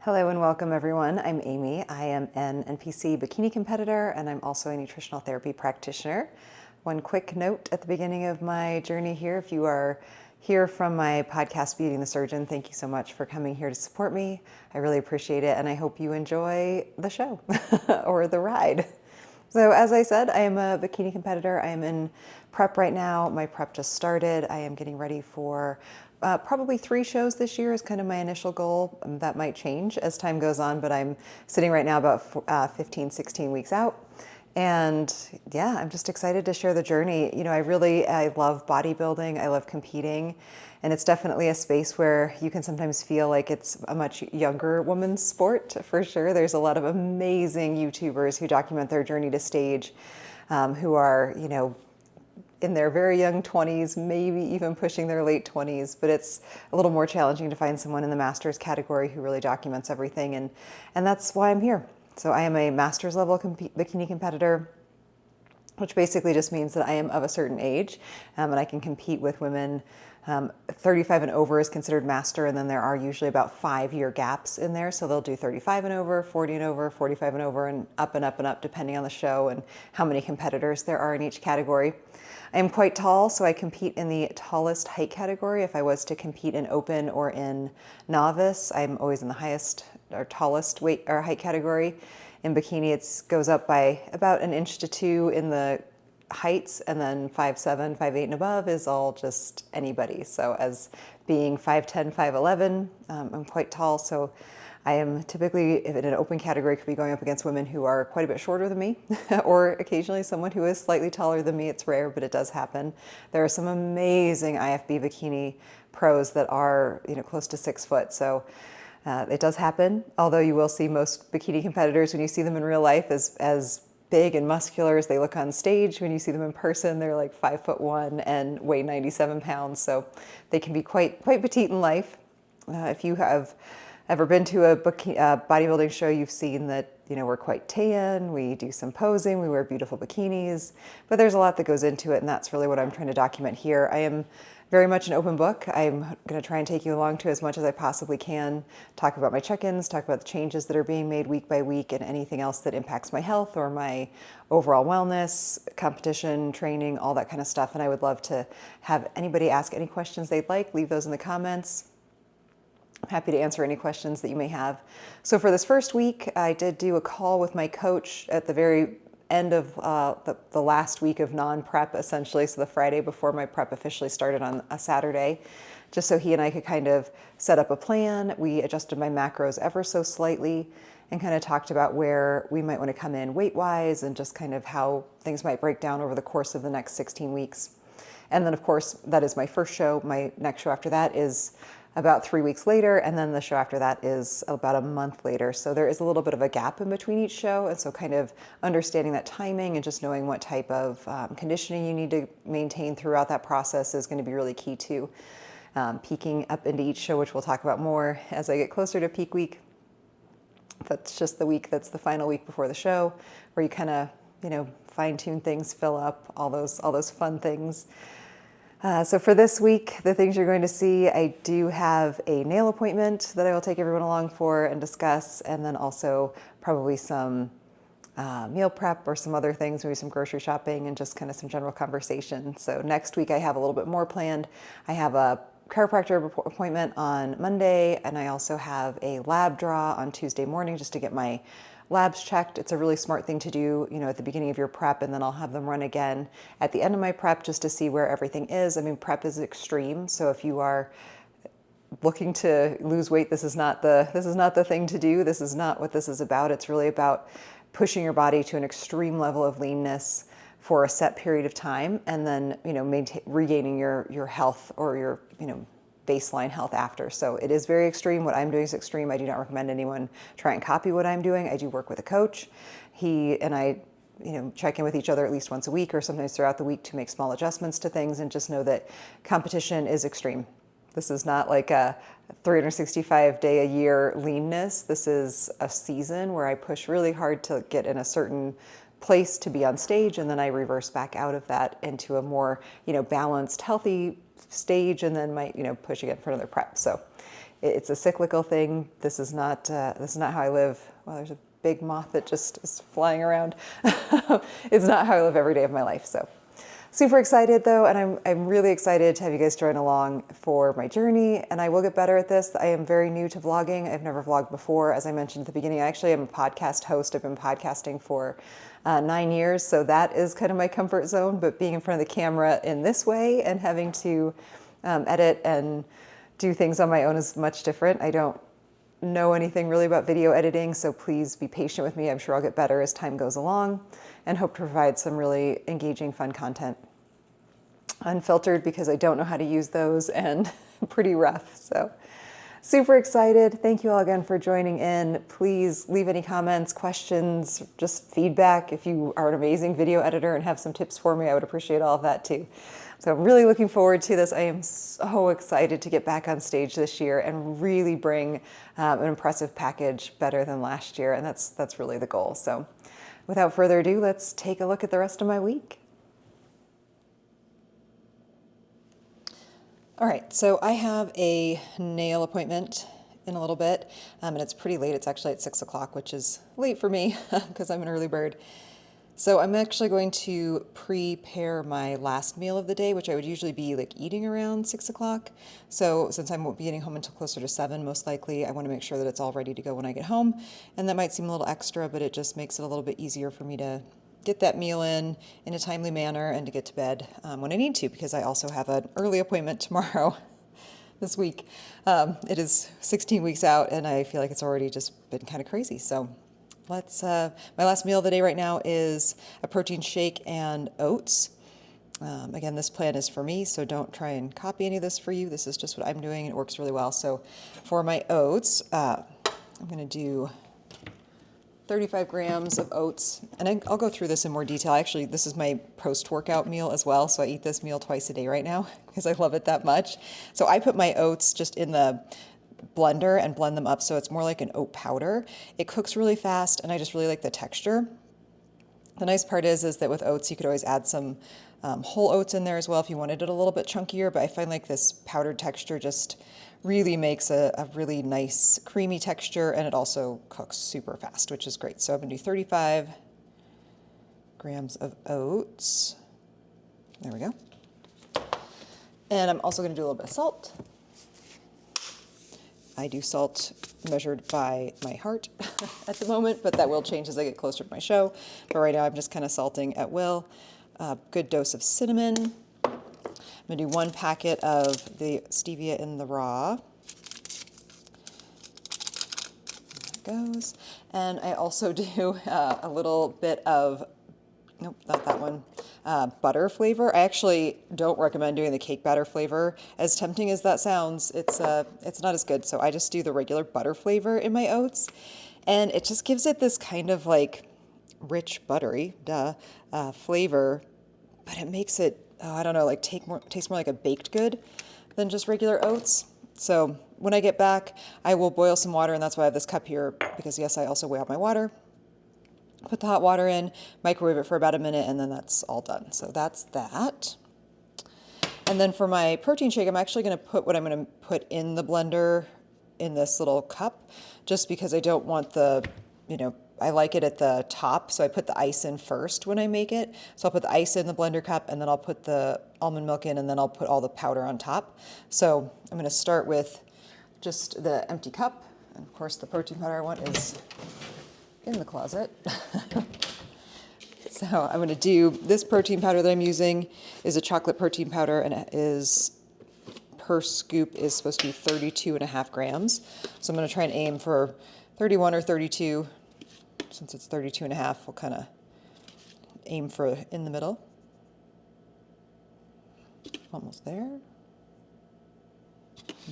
Hello and welcome everyone. I'm Amy. I am an NPC Bikini competitor and I'm also a nutritional therapy practitioner. One quick note at the beginning of my journey here, if you are here from my podcast, Beating the Surgeon, thank you so much for coming here to support me. I really appreciate it and I hope you enjoy the show or the ride. So as I said, I am a bikini competitor. I am in prep right now. My prep just started. I am getting ready for probably 3 shows this year is kind of my initial goal. That might change as time goes on, but I'm sitting right now about 15, 16 weeks out. And yeah, I'm just excited to share the journey. You know, I love bodybuilding. I love competing. And it's definitely a space where you can sometimes feel like it's a much younger woman's sport, for sure. There's a lot of amazing YouTubers who document their journey to stage, who are, you know, in their very young 20s, maybe even pushing their late 20s, but it's a little more challenging to find someone in the masters category who really documents everything, and that's why I'm here. So I am a masters level bikini competitor, which basically just means that I am of a certain age, and I can compete with women. 35 and over is considered master, and then there are usually about 5-year gaps in there. So they'll do 35 and over, 40 and over, 45 and over, and up and up and up, depending on the show and how many competitors there are in each category. I am quite tall, so I compete in the tallest height category. If I was to compete in open or in novice, I'm always in the highest or tallest weight or height category. In bikini, it goes up by about 1 inch to 2 in the heights, and then 5'7", 5'8", and above is all just anybody. So as being 5'10", 5'11", I'm quite tall, so I am typically, if in an open category, could be going up against women who are quite a bit shorter than me, or occasionally someone who is slightly taller than me. It's rare, but it does happen. There are some amazing IFB bikini pros that are, you know, close to 6 foot. So it does happen. Although you will see most bikini competitors, when you see them in real life, as big and muscular as they look on stage. When you see them in person, they're like 5'1" and weigh 97 pounds. So they can be quite petite in life. If you have ever been to a bodybuilding show, you've seen that, you know, we're quite tan, we do some posing, we wear beautiful bikinis, but there's a lot that goes into it, and that's really what I'm trying to document here. I am very much an open book. I'm going to try and take you along to as much as I possibly can, talk about my check-ins, talk about the changes that are being made week by week, and anything else that impacts my health or my overall wellness, competition, training, all that kind of stuff. And I would love to have anybody ask any questions they'd like, leave those in the comments. I'm happy to answer any questions that you may have. So for this first week, I did do a call with my coach at the very end of the last week of non-prep, essentially, so the Friday before my prep officially started on a Saturday, just so he and I could kind of set up a plan. We adjusted my macros ever so slightly and kind of talked about where we might want to come in weight-wise and just kind of how things might break down over the course of the next 16 weeks. And then, of course, that is my first show. My next show after that is about 3 weeks later, and then the show after that is about a month later. So there is a little bit of a gap in between each show, and so kind of understanding that timing and just knowing what type of conditioning you need to maintain throughout that process is going to be really key to peaking up into each show, which we'll talk about more as I get closer to peak week. That's just the week, that's the final week before the show, where you kind of, you know, fine-tune things, fill up, all those fun things. So for this week, the things you're going to see, I do have a nail appointment that I will take everyone along for and discuss, and then also probably some meal prep or some other things, maybe some grocery shopping and just kind of some general conversation. So next week I have a little bit more planned. I have a chiropractor appointment on Monday, and I also have a lab draw on Tuesday morning just to get my labs checked. It's a really smart thing to do, you know, at the beginning of your prep, and then I'll have them run again at the end of my prep just to see where everything is. I mean, prep is extreme, so if you are looking to lose weight, this is not the thing to do. This is not what this is about. It's really about pushing your body to an extreme level of leanness for a set period of time, and then, you know, regaining your health or your, you know, baseline health after. So it is very extreme. What I'm doing is extreme. I do not recommend anyone try and copy what I'm doing. I do work with a coach. He and I, you know, check in with each other at least once a week or sometimes throughout the week to make small adjustments to things, and just know that competition is extreme. This is not like a 365-day-a-year leanness. This is a season where I push really hard to get in a certain place to be on stage, and then I reverse back out of that into a more, you know, balanced, healthy stage and then might, push again for another prep. So it's a cyclical thing. This is not how I live. Well, there's a big moth that just is flying around. It's not how I live every day of my life. So super excited though, and I'm really excited to have you guys join along for my journey, and I will get better at this. I am very new to vlogging. I've never vlogged before. As I mentioned at the beginning, I actually am a podcast host. I've been podcasting for 9 years, so that is kind of my comfort zone, but being in front of the camera in this way and having to edit and do things on my own is much different. I don't know anything really about video editing, so please be patient with me. I'm sure I'll get better as time goes along and hope to provide some really engaging, fun content. Unfiltered because I don't know how to use those and pretty rough. So super excited. Thank you all again for joining in. Please leave any comments, questions, just feedback. If you are an amazing video editor and have some tips for me, I would appreciate all of that too. So I'm really looking forward to this. I am so excited to get back on stage this year and really bring an impressive package better than last year. And that's really the goal. So without further ado, let's take a look at the rest of my week. All right, so I have a nail appointment in a little bit, and it's pretty late. It's actually at 6 o'clock, which is late for me because I'm an early bird. So I'm actually going to prepare my last meal of the day, which I would usually be like eating around 6 o'clock. So since I won't be getting home until closer to 7, most likely, I want to make sure that it's all ready to go when I get home. And that might seem a little extra, but it just makes it a little bit easier for me to get that meal in a timely manner and to get to bed when I need to, because I also have an early appointment tomorrow this week. It is 16 weeks out and I feel like it's already just been kind of crazy. So my last meal of the day right now is a protein shake and oats. Again, this plan is for me, so don't try and copy any of this for you. This is just what I'm doing. It works really well. So for my oats, I'm going to do 35 grams of oats, and I'll go through this in more detail. Actually, this is my post-workout meal as well, so I eat this meal twice a day right now because I love it that much. So I put my oats just in the blender and blend them up so it's more like an oat powder. It cooks really fast, and I just really like the texture. The nice part is that with oats, you could always add some whole oats in there as well if you wanted it a little bit chunkier, but I find like this powdered texture just really makes a really nice creamy texture, and it also cooks super fast, which is great. So I'm gonna do 35 grams of oats. There we go. And I'm also gonna do a little bit of salt. I do salt measured by my heart at the moment, but that will change as I get closer to my show. But right now I'm just kind of salting at will. Good dose of cinnamon. I'm gonna do 1 packet of the stevia in the raw. There it goes. And I also do a little bit of, nope, not that one, butter flavor. I actually don't recommend doing the cake batter flavor. As tempting as that sounds, it's not as good. So I just do the regular butter flavor in my oats. And it just gives it this kind of like rich, buttery, flavor, but it makes it, I don't know, like taste more like a baked good than just regular oats. So when I get back, I will boil some water, and that's why I have this cup here, because yes, I also weigh out my water. Put the hot water in, microwave it for about a minute, and then that's all done. So that's that. And then for my protein shake, I'm actually going to put what I'm going to put in the blender in this little cup, just because I don't want the, I like it at the top, so I put the ice in first when I make it. So I'll put the ice in the blender cup, and then I'll put the almond milk in, and then I'll put all the powder on top. So I'm going to start with just the empty cup. And of course, the protein powder I want is in the closet. So I'm going to do this protein powder that I'm using is a chocolate protein powder, and it is per scoop is supposed to be 32.5 grams. So I'm going to try and aim for 31 or 32. Since it's 32.5, we'll kind of aim for in the middle. Almost there.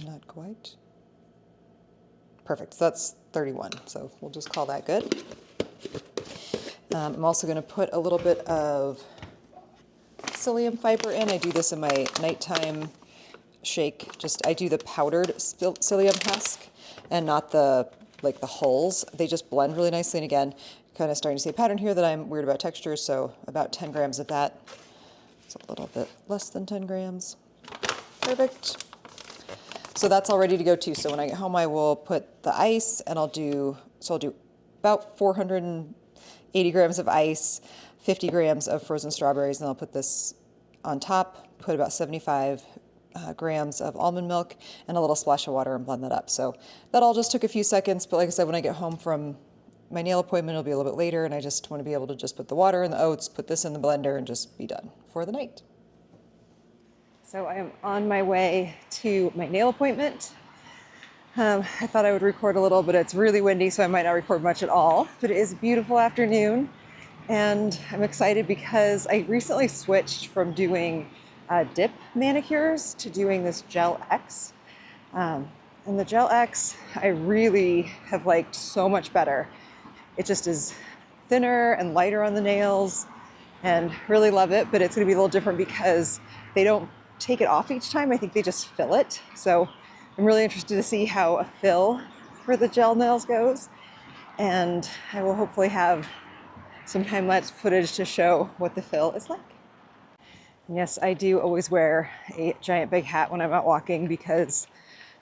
Not quite. Perfect. So that's 31. So we'll just call that good. I'm also going to put a little bit of psyllium fiber in. I do this in my nighttime shake. I do the powdered psyllium husk and not the hulls. They just blend really nicely. And again, kind of starting to see a pattern here that I'm weird about texture. So about 10 grams of that. It's a little bit less than 10 grams. Perfect. So that's all ready to go too. So when I get home, I will put the ice and I'll do about 480 grams of ice, 50 grams of frozen strawberries, and I'll put this on top, put about 75 grams of almond milk and a little splash of water and blend that up. So that all just took a few seconds, but like I said, when I get home from my nail appointment, it'll be a little bit later, and I just want to be able to just put the water and the oats, put this in the blender, and just be done for the night. So I am on my way to my nail appointment. I thought I would record a little, but it's really windy, so I might not record much at all. But it is a beautiful afternoon, and I'm excited because I recently switched from doing dip manicures to doing this Gel X. And the Gel X, I really have liked so much better. It just is thinner and lighter on the nails, and really love it, but it's going to be a little different because they don't take it off each time. I think they just fill it. So I'm really interested to see how a fill for the gel nails goes. And I will hopefully have some time-lapse footage to show what the fill is like. And yes, I do always wear a giant big hat when I'm out walking because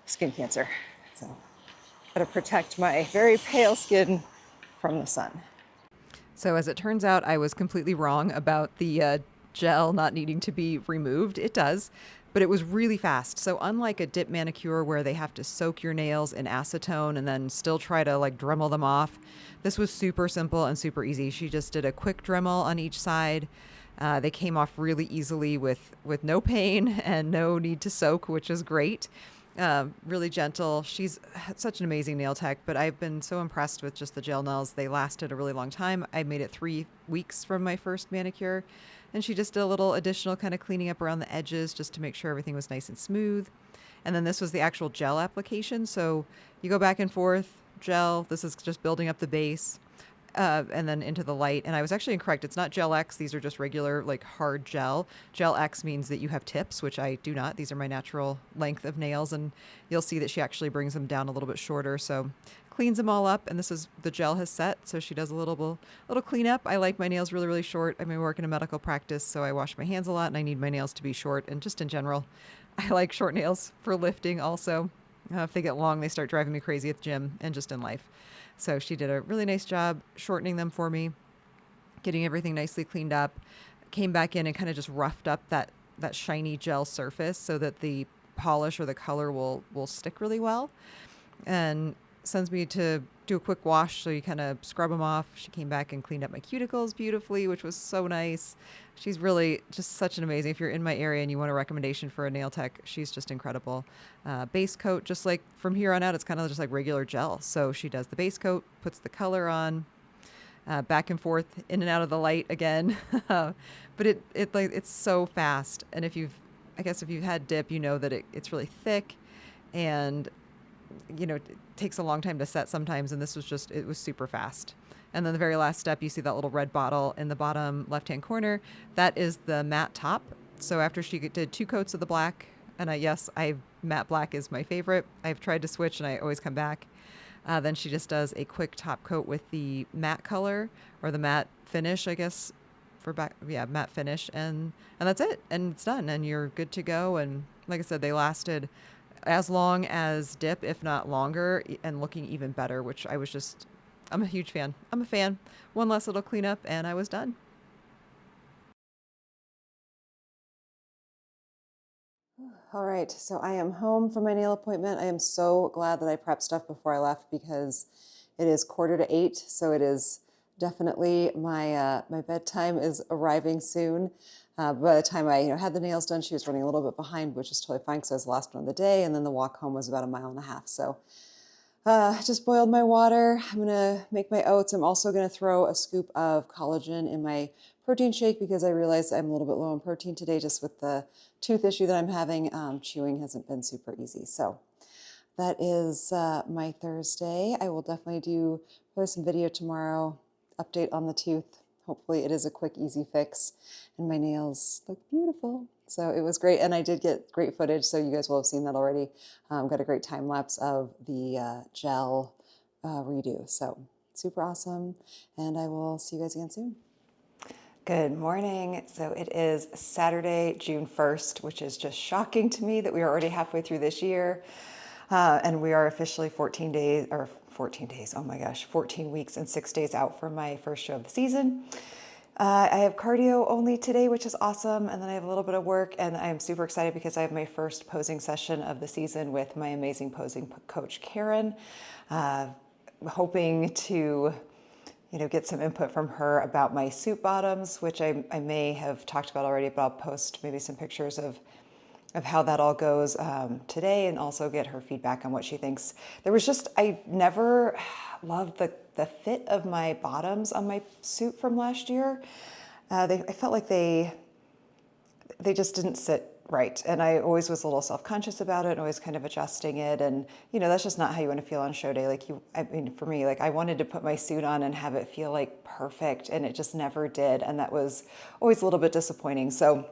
skin cancer. So gotta protect my very pale skin from the sun. So as it turns out, I was completely wrong about the gel not needing to be removed. It does, but it was really fast. So unlike a dip manicure where they have to soak your nails in acetone and then still try to like Dremel them off, this was super simple and super easy. She just did a quick Dremel on each side. They came off really easily with no pain and no need to soak, which is great. Really gentle. She's such an amazing nail tech, but I've been so impressed with just the gel nails. They lasted a really long time. I made it 3 weeks from my first manicure, and she just did a little additional kind of cleaning up around the edges just to make sure everything was nice and smooth. And then this was the actual gel application. So you go back and forth, gel. This is just building up the base. And then into the light. And I was actually incorrect. It's not Gel X. These are just regular, like hard gel. Gel X means that you have tips, which I do not. These are my natural length of nails. And you'll see that she actually brings them down a little bit shorter. So cleans them all up. And this is, the gel has set. So she does a little cleanup. I like my nails really, really short. I work in a medical practice, so I wash my hands a lot and I need my nails to be short. And just in general, I like short nails for lifting also. If they get long, they start driving me crazy at the gym and just in life. So she did a really nice job shortening them for me, getting everything nicely cleaned up, came back in and kind of just roughed up that shiny gel surface so that the polish or the color will stick really well, and sends me to do a quick wash. So you kind of scrub them off. She came back and cleaned up my cuticles beautifully, which was so nice. She's really just such an amazing, if you're in my area and you want a recommendation for a nail tech, she's just incredible. Base coat, just like from here on out, it's kind of just like regular gel. So she does the base coat, puts the color on, back and forth, in and out of the light again. But it's so fast. And if you've had dip, you know that it's really thick, and it takes a long time to set sometimes, and this was it was super fast. And then the very last step, you see that little red bottle in the bottom left-hand corner. That is the matte top. So after she did 2 coats of the black, and matte black is my favorite. I've tried to switch, and I always come back. Then she just does a quick top coat with the matte color, or the matte finish, I guess, matte finish, and that's it. And it's done, and you're good to go. And like I said, they lasted as long as dip, if not longer, and looking even better, which I'm a huge fan. I'm a fan. One last little cleanup and I was done. All right, so I am home from my nail appointment. I am so glad that I prepped stuff before I left because it is 7:45, so it is definitely my bedtime is arriving soon. By the time I had the nails done, she was running a little bit behind, which is totally fine because I was the last one of the day, and then the walk home was about 1.5 miles. So just boiled my water. I'm gonna make my oats. I'm also gonna throw a scoop of collagen in my protein shake because I realized I'm a little bit low on protein today just with the tooth issue that I'm having. Chewing hasn't been super easy. So that is my Thursday. I will definitely do probably some video tomorrow, update on the tooth. Hopefully it is a quick, easy fix, and my nails look beautiful. So it was great, and I did get great footage, so you guys will have seen that already. Got a great time lapse of the gel redo. So super awesome, and I will see you guys again soon. Good morning. So it is Saturday, June 1st, which is just shocking to me that we are already halfway through this year. And we are officially 14 days, oh my gosh, 14 weeks and 6 days out from my first show of the season. I have cardio only today, which is awesome. And then I have a little bit of work, and I'm super excited because I have my first posing session of the season with my amazing posing coach, Karen. Hoping to get some input from her about my suit bottoms, which I may have talked about already, but I'll post maybe some pictures of how that all goes today, and also get her feedback on what she thinks. I never loved the fit of my bottoms on my suit from last year. I felt like they just didn't sit right. And I always was a little self-conscious about it and always kind of adjusting it. And, that's just not how you want to feel on show day. For me, I wanted to put my suit on and have it feel like perfect, and it just never did. And that was always a little bit disappointing. So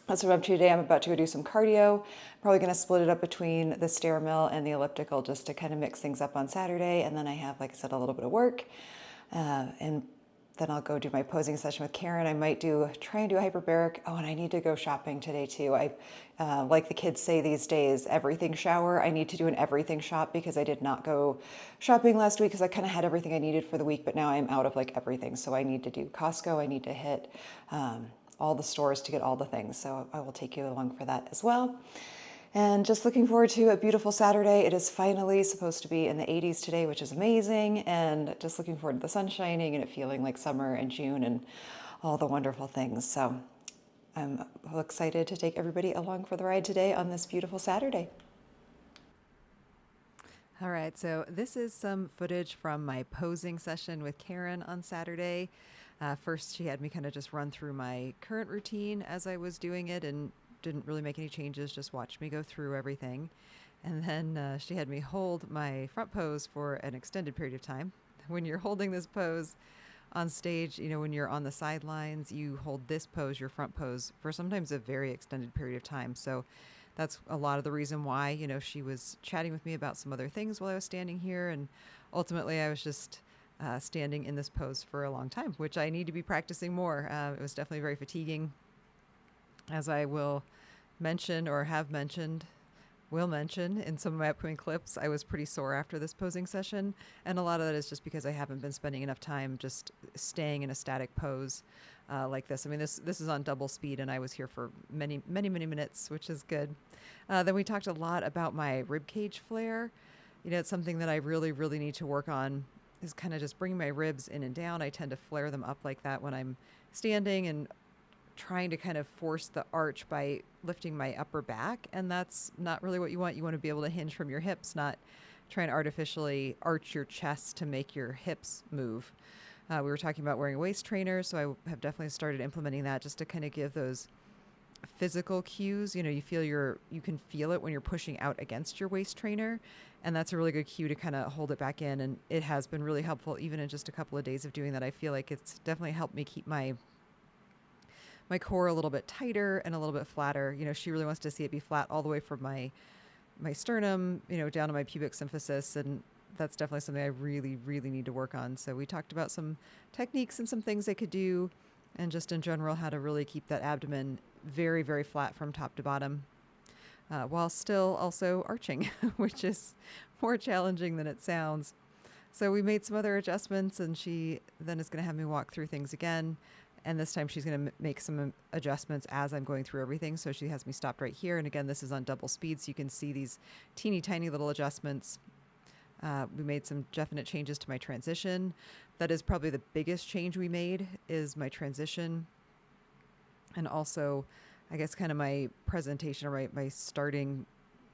that's what I'm up to today. I'm about to go do some cardio. Probably going to split it up between the stair mill and the elliptical just to kind of mix things up on Saturday. And then I have, like I said, a little bit of work. And then I'll go do my posing session with Karen. I might try and do a hyperbaric. Oh, and I need to go shopping today too. Like the kids say these days, everything shower. I need to do an everything shop because I did not go shopping last week because I kind of had everything I needed for the week, but now I'm out of everything. So I need to do Costco. I need to hit all the stores to get all the things. So I will take you along for that as well. And just looking forward to a beautiful Saturday. It is finally supposed to be in the 80s today, which is amazing. And just looking forward to the sun shining and it feeling like summer and June and all the wonderful things. So I'm excited to take everybody along for the ride today on this beautiful Saturday. All right, so this is some footage from my posing session with Karen on Saturday. First, she had me kind of just run through my current routine as I was doing it and didn't really make any changes, just watched me go through everything. And then she had me hold my front pose for an extended period of time. When you're holding this pose on stage, when you're on the sidelines, you hold this pose, your front pose, for sometimes a very extended period of time. So that's a lot of the reason why, she was chatting with me about some other things while I was standing here. And ultimately, I was just standing in this pose for a long time, which I need to be practicing more. It was definitely very fatiguing. As I will mention will mention in some of my upcoming clips, I was pretty sore after this posing session. And a lot of that is just because I haven't been spending enough time just staying in a static pose like this. I mean, this is on double speed, and I was here for many, many, many minutes, which is good. Then we talked a lot about my rib cage flare. It's something that I really, really need to work on, is kind of just bringing my ribs in and down. I tend to flare them up like that when I'm standing and trying to kind of force the arch by lifting my upper back. And that's not really what you want. You want to be able to hinge from your hips, not try and artificially arch your chest to make your hips move. We were talking about wearing a waist trainer, so I have definitely started implementing that just to kind of give those physical cues. You can feel it when you're pushing out against your waist trainer, and that's a really good cue to kind of hold it back in. And it has been really helpful even in just a couple of days of doing that. I feel like it's definitely helped me keep my core a little bit tighter and a little bit flatter. She really wants to see it be flat all the way from my sternum, down to my pubic symphysis. And that's definitely something I really, really need to work on. So we talked about some techniques and some things I could do, and just in general, how to really keep that abdomen very, very flat from top to bottom, while still also arching, which is more challenging than it sounds. So we made some other adjustments, and she then is going to have me walk through things again. And this time she's going to make some adjustments as I'm going through everything. So she has me stopped right here. And again, this is on double speed, so you can see these teeny tiny little adjustments. We made some definite changes to my transition. That is probably the biggest change we made, is my transition. And also, I guess, kind of my presentation, or my starting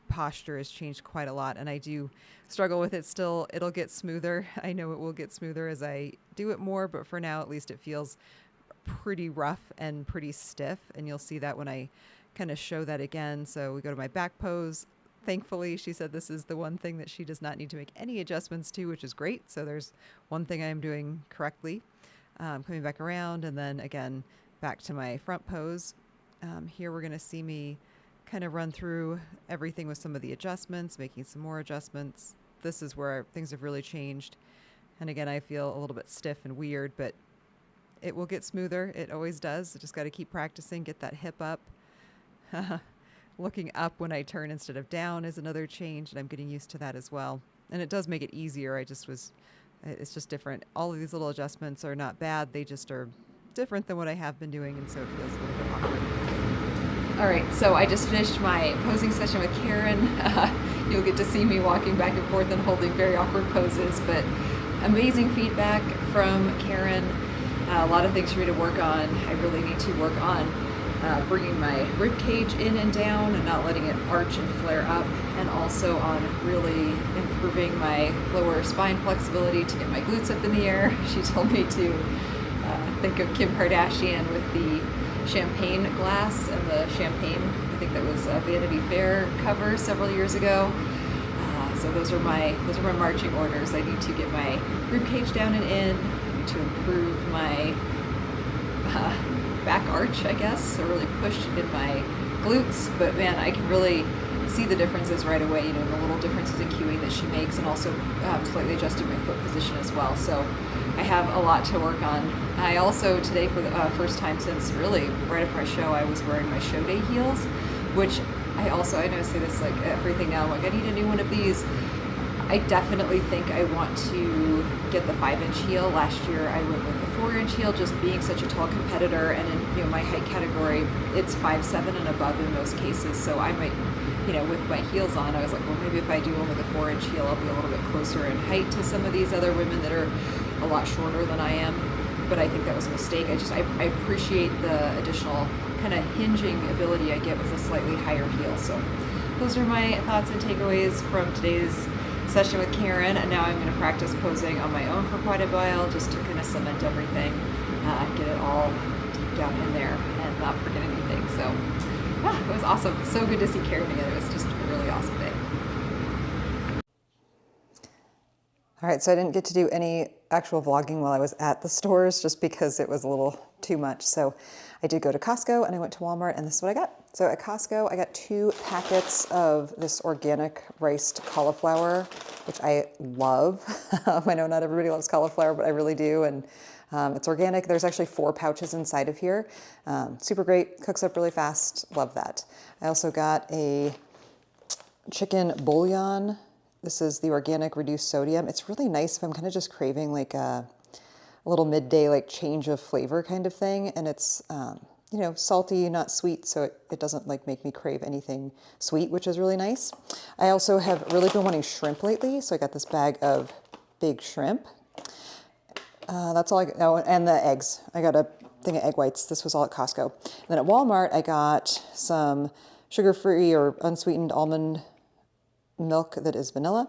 posture has changed quite a lot, and I do struggle with it still. It'll get smoother. I know it will get smoother as I do it more, but for now, at least, it feels pretty rough and pretty stiff, and you'll see that when I kind of show that again. So we go to my back pose. Thankfully, she said this is the one thing that she does not need to make any adjustments to, which is great. So there's one thing I'm doing correctly. Coming back around, and then again back to my front pose. Here we're going to see me kind of run through everything with some of the adjustments, making some more adjustments. This is where things have really changed. And again, I feel a little bit stiff and weird, but it will get smoother. It always does. I just got to keep practicing, get that hip up. Looking up when I turn instead of down is another change, and I'm getting used to that as well. And it does make it easier. It's just different. All of these little adjustments are not bad. They just are different than what I have been doing, and so it feels a little bit awkward. All right, so I just finished my posing session with Karen. You'll get to see me walking back and forth and holding very awkward poses, but amazing feedback from Karen. A lot of things for me to work on. I really need to work on bringing my rib cage in and down and not letting it arch and flare up, and also on really improving my lower spine flexibility to get my glutes up in the air. She told me to think of Kim Kardashian with the champagne glass and the champagne, I think that was a Vanity Fair cover several years ago. So those are my marching orders. I need to get my rib cage down and in. I need to improve my back arch, I guess, so really push in my glutes. But man, I can really see the differences right away, the little differences in cueing that she makes, and also slightly adjusting my foot position as well. So I have a lot to work on. I also today, for the first time since really right after my show, I was wearing my show day heels, which I know I say this like everything now, I'm like, I need a new one of these. I definitely think I want to get the 5-inch heel. Last year I went with the 4-inch heel, just being such a tall competitor, and in my height category, it's 5'7" and above in most cases. So I might, with my heels on, I was like, well, maybe if I do only the 4-inch heel, I'll be a little bit closer in height to some of these other women that are a lot shorter than I am. But I think that was a mistake. I appreciate the additional kind of hinging ability I get with a slightly higher heel. So those are my thoughts and takeaways from today's session with Karen, and now I'm going to practice posing on my own for quite a while, just to kind of cement everything, get it all deep down in there and not forget anything. So yeah, it was awesome. So good to see Karen again. It was just a really awesome day. All right, so I didn't get to do any actual vlogging while I was at the stores just because it was a little too much. So I did go to Costco and I went to Walmart, and this is what I got. So at Costco, I got 2 packets of this organic riced cauliflower, which I love. I know not everybody loves cauliflower, but I really do. And it's organic. There's actually 4 pouches inside of here. Super great, cooks up really fast. Love that. I also got a chicken bouillon. This is the organic reduced sodium. It's really nice if I'm kind of just craving like a little midday like change of flavor kind of thing. And it's, salty, not sweet, so it doesn't like make me crave anything sweet, which is really nice. I also have really been wanting shrimp lately, so I got this bag of big shrimp. That's all I got. Oh, and the eggs. I got a thing of egg whites. This was all at Costco. And then at Walmart, I got some sugar-free or unsweetened almond milk that is vanilla,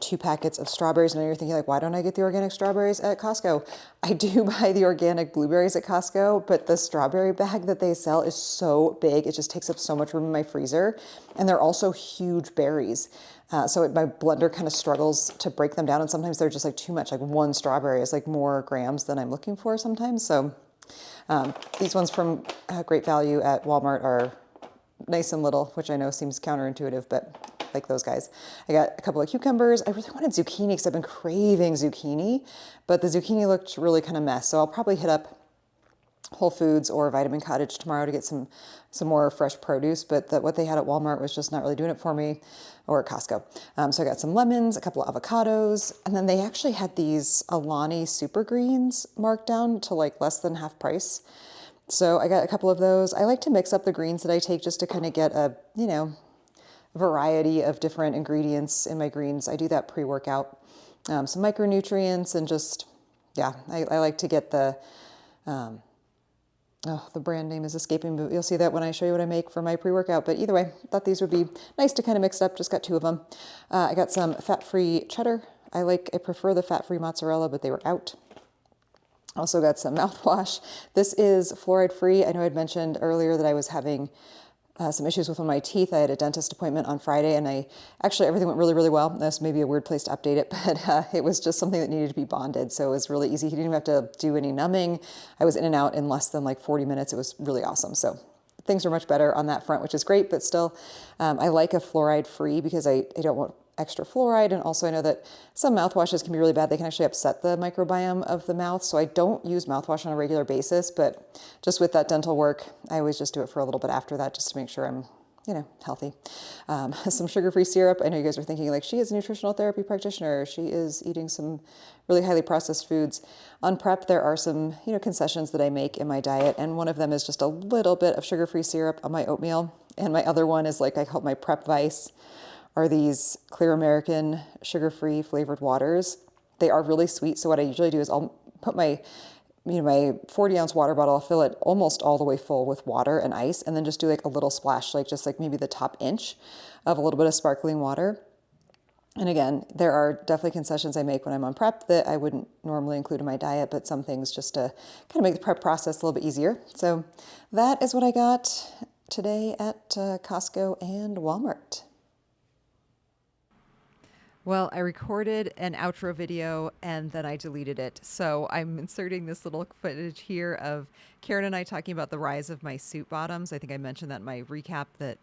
2 packets of strawberries. And now you're thinking like, why don't I get the organic strawberries at Costco? I do buy the organic blueberries at Costco, but the strawberry bag that they sell is so big. It just takes up so much room in my freezer. And they're also huge berries. So my blender kind of struggles to break them down. And sometimes they're just like too much. Like 1 strawberry is like more grams than I'm looking for sometimes. So these ones from Great Value at Walmart are nice and little, which I know seems counterintuitive, but like those guys. I got a couple of cucumbers. I really wanted zucchini because I've been craving zucchini, but the zucchini looked really kind of mess. So I'll probably hit up Whole Foods or Vitamin Cottage tomorrow to get some more fresh produce, but what they had at Walmart was just not really doing it for me, or at Costco. So I got some lemons, a couple of avocados, and then they actually had these Alani super greens marked down to like less than half price. So I got a couple of those. I like to mix up the greens that I take just to kind of get a, variety of different ingredients in my greens. I do that pre-workout. Some micronutrients and just, yeah, I like to get the brand name is escaping me. You'll see that when I show you what I make for my pre-workout. But either way, I thought these would be nice to kind of mix up. Just got 2 of them. I got some fat-free cheddar. I prefer the fat-free mozzarella, but they were out. Also got some mouthwash. This is fluoride-free. I know I'd mentioned earlier that I was having some issues with one of my teeth. I had a dentist appointment on Friday, and everything went really, really well. That's maybe a weird place to update it, but it was just something that needed to be bonded. So it was really easy. He didn't even have to do any numbing. I was in and out in less than like 40 minutes. It was really awesome. So things are much better on that front, which is great, but still, I like a fluoride free because I extra fluoride. And also I know that some mouthwashes can be really bad. They can actually upset the microbiome of the mouth. So I don't use mouthwash on a regular basis, but just with that dental work, I always just do it for a little bit after that just to make sure I'm healthy. Some sugar-free syrup. I know you guys are thinking like, she is a nutritional therapy practitioner. She is eating some really highly processed foods. On prep, there are some, concessions that I make in my diet. And one of them is just a little bit of sugar-free syrup on my oatmeal. And my other one is like, I call my prep vice, are these Clear American sugar-free flavored waters. They are really sweet. So what I usually do is I'll put my 40-ounce water bottle, I'll fill it almost all the way full with water and ice, and then just do like a little splash, like just like maybe the top inch of a little bit of sparkling water. And again, there are definitely concessions I make when I'm on prep that I wouldn't normally include in my diet, but some things just to kind of make the prep process a little bit easier. So that is what I got today at Costco and Walmart. Well, I recorded an outro video and then I deleted it. So I'm inserting this little footage here of Karen and I talking about the rise of my suit bottoms. I think I mentioned that in my recap that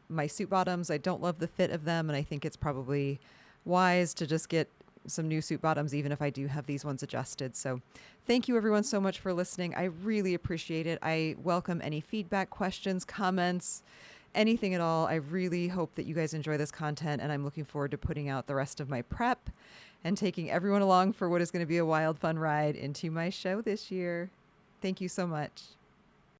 my suit bottoms, I don't love the fit of them. And I think it's probably wise to just get some new suit bottoms, even if I do have these ones adjusted. So thank you everyone so much for listening. I really appreciate it. I welcome any feedback, questions, comments, anything at all. I really hope that you guys enjoy this content, and I'm looking forward to putting out the rest of my prep and taking everyone along for what is going to be a wild, fun ride into my show this year. Thank you so much.